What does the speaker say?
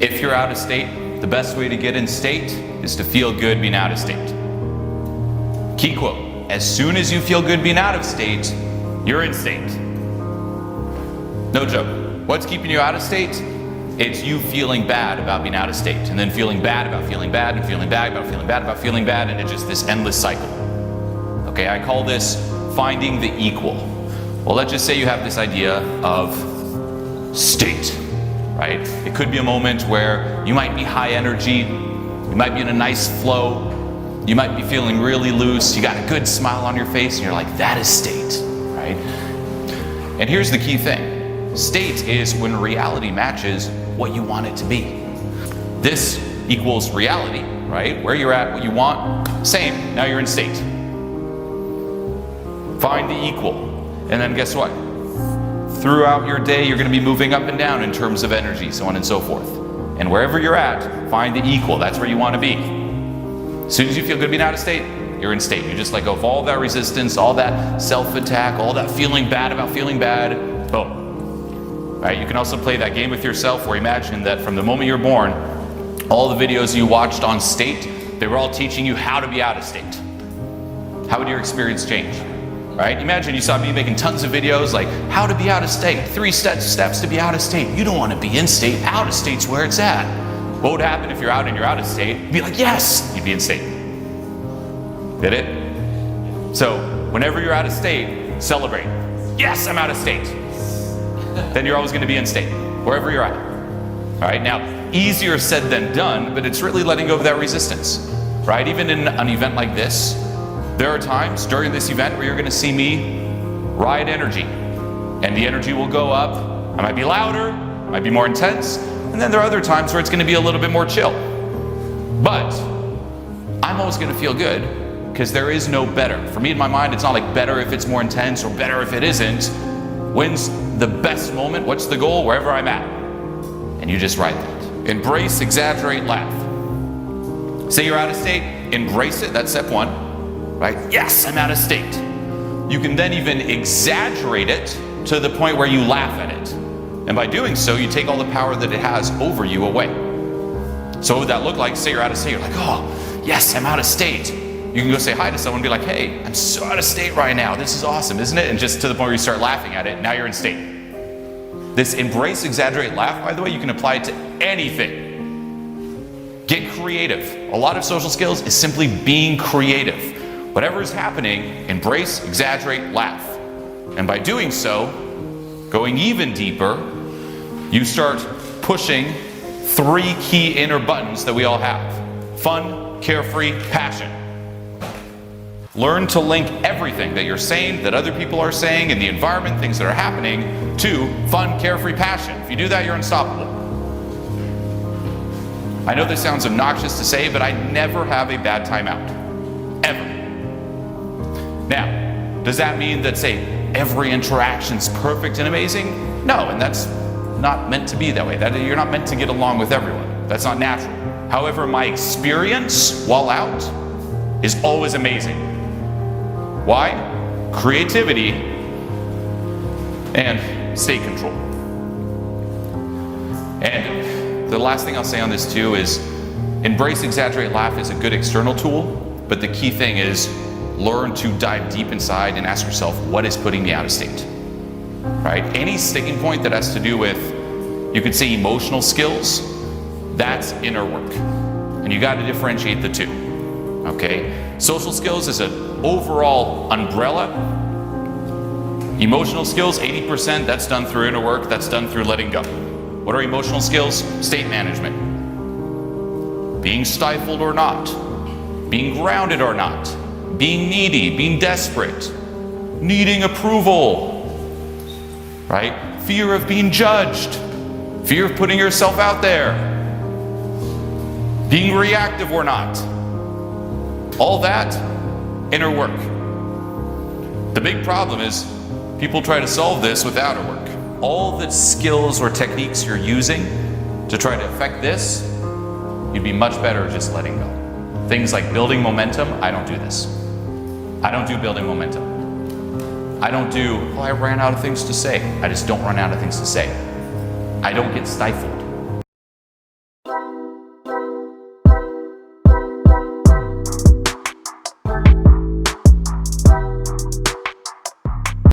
If you're out of state, the best way to get in state is to feel good being out of state. Key quote, as soon as you feel good being out of state, you're in state. No joke. What's keeping you out of state? It's you feeling bad about being out of state, and then feeling bad about feeling bad, and feeling bad about feeling bad about feeling bad, and it's just this endless cycle. Okay, I call this finding the equal. Well, let's just say you have this idea of state, right? It could be a moment where you might be high energy, you might be in a nice flow, you might be feeling really loose, you got a good smile on your face, and you're like, that is state, right? And here's the key thing. State is when reality matches what you want it to be. This equals reality, right? Where you're at, what you want, same, now you're in state. Find the equal. And then guess what? Throughout your day, you're going to be moving up and down in terms of energy, so on and so forth. And wherever you're at, find the equal. That's where you want to be. As soon as you feel good being out of state, you're in state. You just let go of all that resistance, all that self-attack, all that feeling bad about feeling bad. Boom. Right? You can also play that game with yourself where imagine that from the moment you're born, all the videos you watched on state, they were all teaching you how to be out of state. How would your experience change? Right? Imagine you saw me making tons of videos like how to be out of state, 3 steps to be out of state. You don't want to be in state. Out of state's where it's at. What would happen if you're out and you're out of state? You'd be like, yes, you'd be in state. Get it? So whenever you're out of state, celebrate. Yes, I'm out of state. Then you're always going to be in state, wherever you're at. All right, now, easier said than done, but it's really letting go of that resistance, right? Even in an event like this, there are times during this event where you're going to see me ride energy, and the energy will go up. I might be louder, might be more intense, and then there are other times where it's going to be a little bit more chill. But I'm always going to feel good because there is no better. For me, in my mind, it's not like better if it's more intense or better if it isn't. When's the best moment? What's the goal? Wherever I'm at. And you just ride that. Embrace, exaggerate, laugh. Say you're out of state, embrace it. That's step 1. Right? Yes, I'm out of state. You can then even exaggerate it to the point where you laugh at it. And by doing so, you take all the power that it has over you away. So what would that look like? Say you're out of state. You're like, oh, yes, I'm out of state. You can go say hi to someone and be like, hey, I'm so out of state right now. This is awesome, isn't it? And just to the point where you start laughing at it, now you're in state. This embrace, exaggerate, laugh, by the way, you can apply it to anything. Get creative. A lot of social skills is simply being creative. Whatever is happening, embrace, exaggerate, laugh. And by doing so, going even deeper, you start pushing 3 key inner buttons that we all have. Fun, carefree, passion. Learn to link everything that you're saying, that other people are saying, in the environment, things that are happening, to fun, carefree, passion. If you do that, you're unstoppable. I know this sounds obnoxious to say, but I never have a bad time out. Ever. Now, does that mean that, say, every interaction's perfect and amazing? No, and that's not meant to be that way. You're not meant to get along with everyone. That's not natural. However, my experience while out is always amazing. Why? Creativity and state control. And the last thing I'll say on this too is embrace, exaggerate, laugh is a good external tool, but the key thing is learn to dive deep inside and ask yourself, what is putting me out of state? Right? Any sticking point that has to do with, you could say, emotional skills, that's inner work. And you got to differentiate the two. Okay? Social skills is an overall umbrella. Emotional skills, 80%, that's done through inner work, that's done through letting go. What are emotional skills? State management. Being stifled or not. Being grounded or not. Being needy, being desperate. Needing approval. Right? Fear of being judged. Fear of putting yourself out there. Being reactive or not. All that, inner work. The big problem is people try to solve this with outer work. All the skills or techniques you're using to try to affect this, you'd be much better just letting go. Things like building momentum, I don't do this. I don't do building momentum. I don't do, oh, I ran out of things to say. I just don't run out of things to say. I don't get stifled.